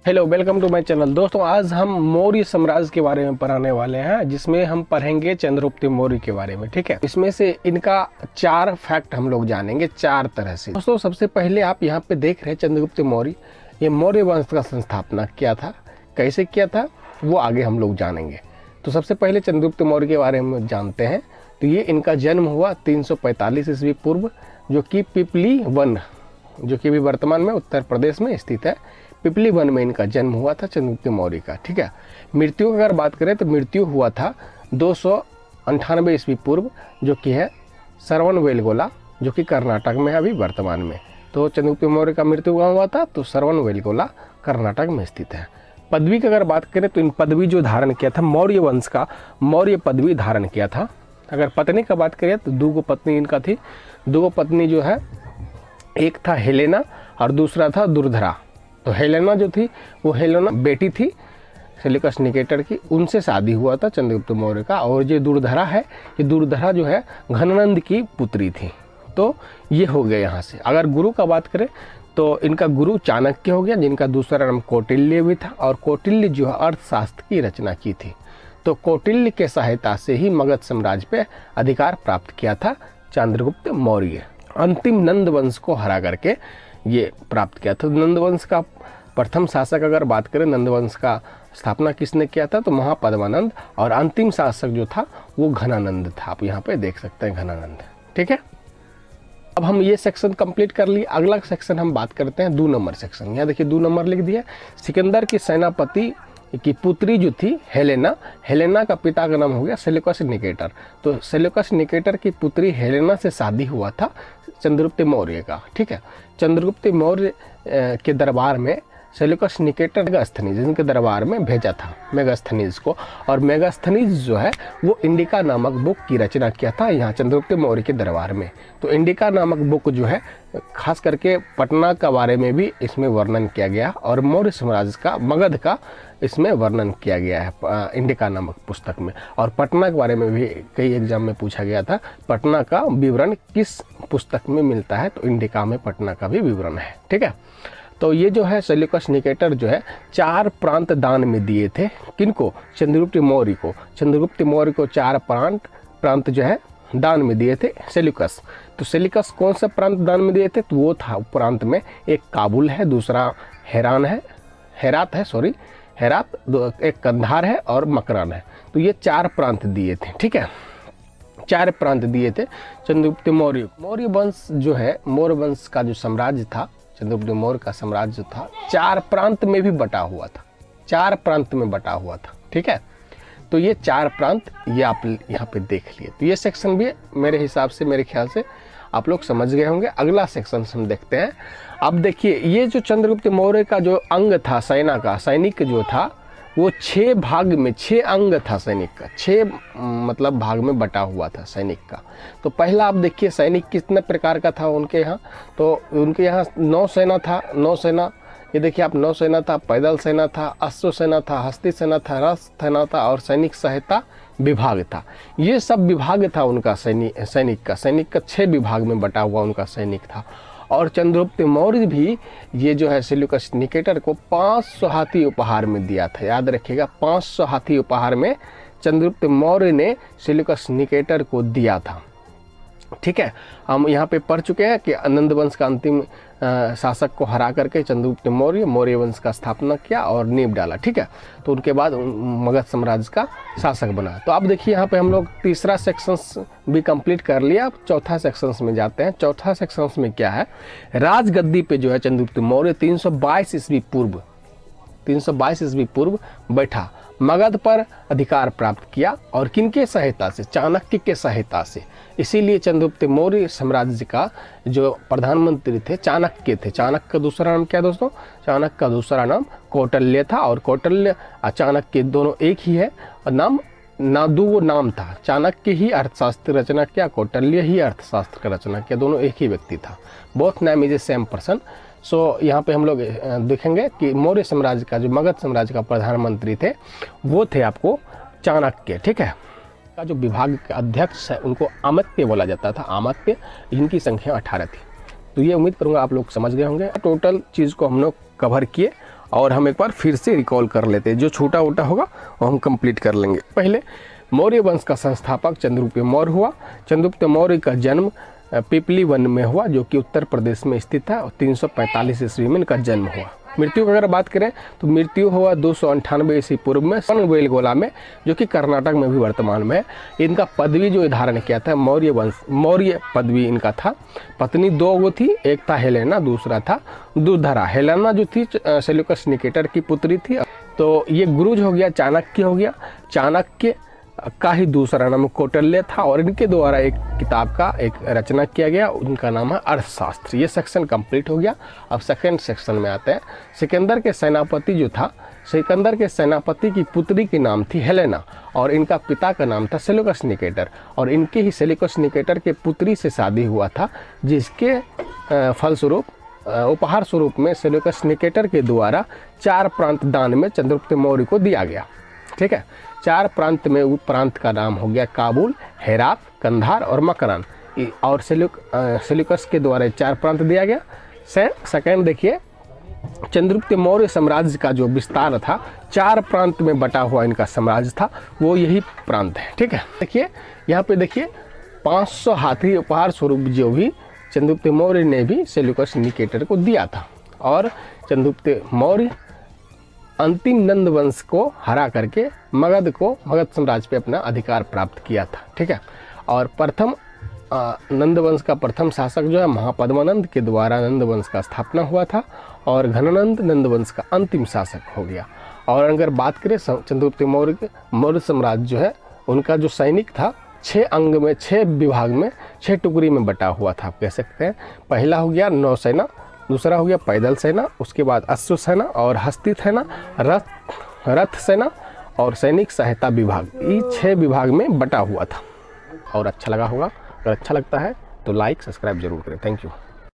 Hello, welcome to my channel. दोस्तों, आज हम मौर्य साम्राज्य के बारे में पढ़ाने वाले हैं, जिसमें हम पढ़ेंगे चंद्रगुप्त मौर्य के बारे में। ठीक है, इसमें से इनका 4 फैक्ट हम लोग जानेंगे 4 तरह से। दोस्तों, सबसे पहले आप यहाँ पे देख रहे हैं चंद्रगुप्त मौर्य, ये मौर्य वंश का संस्थापना किया था। कैसे किया था वो आगे हम लोग जानेंगे। तो सबसे पहले चंद्रगुप्त मौर्य के बारे में जानते हैं। तो ये इनका जन्म हुआ 345 ईस्वी पूर्व, जो कि पिपली वन, जो कि अभी वर्तमान में उत्तर प्रदेश में स्थित है, पिपली वन में इनका जन्म हुआ था चंद्रगुप्त मौर्य का। ठीक है, मृत्यु की अगर बात करें तो मृत्यु हुआ था 298 ईस्वी पूर्व, जो कि है श्रवणबेलगोला, जो कि कर्नाटक में है अभी वर्तमान में। तो चंद्रगुप्त मौर्य का मृत्यु कहाँ हुआ था? तो श्रवणबेलगोला कर्नाटक में स्थित है। पदवी की अगर बात करें तो इन पदवी जो धारण किया था, मौर्य वंश का मौर्य पदवी धारण किया था। अगर पत्नी का बात करें तो 2 पत्नी इनका थी। 2 पत्नी जो है, एक था हेलेना और दूसरा था दुर्धरा। तो हेलेना जो थी वो हेलेना बेटी थी सेल्यूकस निकेटर की, उनसे शादी हुआ था चंद्रगुप्त मौर्य का। और ये दुर्धरा है, ये दुर्धरा जो है घनानंद की पुत्री थी। तो ये हो गया यहाँ से। अगर गुरु का बात करें तो इनका गुरु चाणक्य हो गया, जिनका दूसरा नाम कौटिल्य भी था। और कौटिल्य जो है अर्थशास्त्र की रचना की थी। तो कौटिल्य के सहायता से ही मगध साम्राज्य पे अधिकार प्राप्त किया था चंद्रगुप्त मौर्य। अंतिम नंद वंश को हरा करके ये प्राप्त किया था। नंद वंश का प्रथम शासक अगर बात करें, नंद वंश का स्थापना किसने किया था? तो महापद्मानंद। और अंतिम शासक जो था वो घनानंद था। आप यहाँ पे देख सकते हैं घनानंद। ठीक है, अब हम ये सेक्शन कंप्लीट कर लिए। अगला सेक्शन हम बात करते हैं 2 नंबर सेक्शन। यहाँ देखिए 2 नंबर लिख दिया। सिकंदर की सेनापति की पुत्री जो थी हेलेना, हेलेना का पिता का नाम हो गया सेल्यूकस निकेटर। तो सेल्यूकस निकेटर की पुत्री हेलेना से शादी हुआ था चंद्रगुप्त मौर्य का। ठीक है, चंद्रगुप्त मौर्य के दरबार में सेल्यूकस निकेटर मेगास्थनीज जिनके दरबार में भेजा था मेगास्थनीज को। और मेगास्थनीज जो है वो इंडिका नामक बुक की रचना किया था यहाँ चंद्रगुप्त मौर्य के दरबार में। तो इंडिका नामक बुक जो है खास करके पटना का बारे में भी इसमें वर्णन किया गया, और मौर्य साम्राज्य का, मगध का इसमें वर्णन किया गया है इंडिका नामक पुस्तक में। और पटना के बारे में भी कई एग्जाम में पूछा गया था, पटना का विवरण किस पुस्तक में मिलता है? तो इंडिका में पटना का भी विवरण है। ठीक है, तो ये जो है सेल्यूकस निकेटर जो है 4 प्रांत दान में दिए थे। किनको? चंद्रगुप्त मौर्य को। चंद्रगुप्त मौर्य को 4 प्रांत जो है दान में दिए थे एक तो सेल्यूकस कौन सा प्रांत दान में दिए थे? तो वो था प्रांत में एक काबुल है, दूसरा हेरात है, एक कंधार है और मकरान है। तो ये 4 प्रांत दिए थे। ठीक है, 4 प्रांत दिए थे चंद्रगुप्त मौर्य। मौर्य वंश जो है, मौर्य वंश का जो साम्राज्य था, चंद्रगुप्त मौर्य का साम्राज्य था 4 प्रांत में भी बटा हुआ था। 4 प्रांत में बटा हुआ था। ठीक है, तो ये 4 प्रांत ये आप यहाँ पे देख लिए। तो ये सेक्शन भी मेरे हिसाब से, मेरे ख्याल से आप लोग समझ गए होंगे। अगला सेक्शन हम देखते हैं। अब देखिए, ये जो चंद्रगुप्त मौर्य का जो अंग था सेना का, सैनिक जो था वो 6 भाग में, 6 अंग था सैनिक का, 6 मतलब भाग में बटा हुआ था सैनिक का। तो पहला आप देखिए सैनिक कितने प्रकार का था उनके यहाँ। तो उनके यहाँ 9 सेना था। 9 सेना, ये देखिए आप, 9 सेना था। पैदल सेना था, अश्व सेना था, हस्ती सेना था, रथ सेना था और सैनिक सहायता विभाग था। ये सब विभाग था उनका सैनिक का 6 विभाग में बटा हुआ उनका सैनिक था। और चंद्रगुप्त मौर्य भी ये जो है सेल्यूकस निकेटर को 500 हाथी उपहार में दिया था। याद रखिएगा, 500 हाथी उपहार में चंद्रगुप्त मौर्य ने सेल्यूकस निकेटर को दिया था। ठीक है, हम यहाँ पे पढ़ चुके हैं कि नंद वंश का अंतिम शासक को हरा करके चंद्रगुप्त मौर्य वंश का स्थापना किया और नींव डाला। ठीक है, तो उनके बाद मगध साम्राज्य का शासक बना। तो अब देखिए यहाँ पे हम लोग तीसरा सेक्शन भी कंप्लीट कर लिया। अब चौथा सेक्शन में जाते हैं। चौथा सेक्शन में क्या है? राजगद्दी पे जो है चंद्रगुप्त मौर्य 322 ईस्वी पूर्व बैठा, मगध पर अधिकार प्राप्त किया। और किनके सहायता से? चाणक्य के सहायता से। इसीलिए चंद्रगुप्त मौर्य साम्राज्य का जो प्रधानमंत्री थे चाणक्य थे। चाणक्य का दूसरा नाम क्या दोस्तों? चाणक्य का दूसरा नाम कौटिल्य था। और कौटिल्य और चाणक्य दोनों एक ही है, और नाम वो नाम था। चाणक्य ही अर्थशास्त्र रचना किया, कौटिल्य ही अर्थशास्त्र का रचना किया, दोनों एक ही व्यक्ति था। Both name is a same person. So यहाँ पे हम लोग देखेंगे कि मौर्य साम्राज्य का, जो मगध साम्राज्य का प्रधानमंत्री थे, वो थे आपको चाणक्य। ठीक है, का जो विभाग के अध्यक्ष है उनको अमात्य बोला जाता था। अमात्य, इनकी संख्या 18 थी। तो ये उम्मीद करूँगा आप लोग समझ गए होंगे। टोटल चीज़ को हम लोग कवर किए और हम एक बार फिर से रिकॉल कर लेते हैं, जो छोटा वोटा होगा वो हम कंप्लीट कर लेंगे। पहले मौर्य वंश का संस्थापक चंद्रगुप्त मौर्य हुआ। चंद्रगुप्त मौर्य का जन्म पिपली वन में हुआ, जो कि उत्तर प्रदेश में स्थित है, और 345 ईस्वी में इनका जन्म हुआ। मृत्यु की अगर बात करें तो मृत्यु हुआ 298 ईस्वी पूर्व में सनवेलगोला में, जो कि कर्नाटक में भी वर्तमान में है। इनका पदवी जो धारण किया था मौर्य वंश, मौर्य पदवी इनका था। पत्नी 2 गो थी, एक था हेलेना, दूसरा था दुर्धरा। हेलेना जो थी सेल्यूकस निकेटर की पुत्री थी। तो ये गुरुज हो गया, चाणक्य हो गया। चाणक्य का ही दूसरा नाम कौटिल्य था, और इनके द्वारा एक किताब का एक रचना किया गया, उनका नाम है अर्थशास्त्र। ये सेक्शन कंप्लीट हो गया। अब सेकंड सेक्शन में आते हैं। सिकंदर के सेनापति जो था, सिकंदर के सेनापति की पुत्री की नाम थी हेलेना, और इनका पिता का नाम था सेल्यूकस निकेटर, और इनके ही सेल्यूकस निकेटर के पुत्री से शादी हुआ था, जिसके फलस्वरूप उपहार स्वरूप में सेल्यूकस निकेटर के द्वारा 4 प्रांत दान में चंद्रगुप्त मौर्य को दिया गया। ठीक है, 4 प्रांत में उप प्रांत का नाम हो गया काबुल, हेरात, कंधार और मकरान, और सेल्यूकस के द्वारा 4 प्रांत दिया गया। सेकंड देखिए, चंद्रगुप्त मौर्य साम्राज्य का जो विस्तार था, 4 प्रांत में बटा हुआ इनका साम्राज्य था, वो यही प्रांत है। ठीक है, देखिए यहाँ पे देखिए 500 हाथी उपहार स्वरूप जो भी चंद्रगुप्त मौर्य ने भी सेल्यूकस निकेटर को दिया था, और चंद्रगुप्त मौर्य अंतिम नंद वंश को हरा करके मगध साम्राज्य पे अपना अधिकार प्राप्त किया था। ठीक है, और प्रथम नंद वंश का प्रथम शासक जो है महापद्मानंद के द्वारा नंद वंश का स्थापना हुआ था, और घनानंद नंद वंश का अंतिम शासक हो गया। और अगर बात करें चंद्रगुप्त मौर्य साम्राज्य जो है, उनका जो सैनिक था 6 अंग में, 6 विभाग में, 6 टुकड़ी में बटा हुआ था, आप कह सकते हैं। पहला हो गया नौसेना, दूसरा हो गया पैदल सेना, उसके बाद अश्व सेना और हस्ती सेना, रथ सेना और सैनिक सहायता विभाग, ये 6 विभाग में बटा हुआ था। और अच्छा लगा होगा, अगर अच्छा लगता है तो लाइक सब्सक्राइब जरूर करें। Thank you.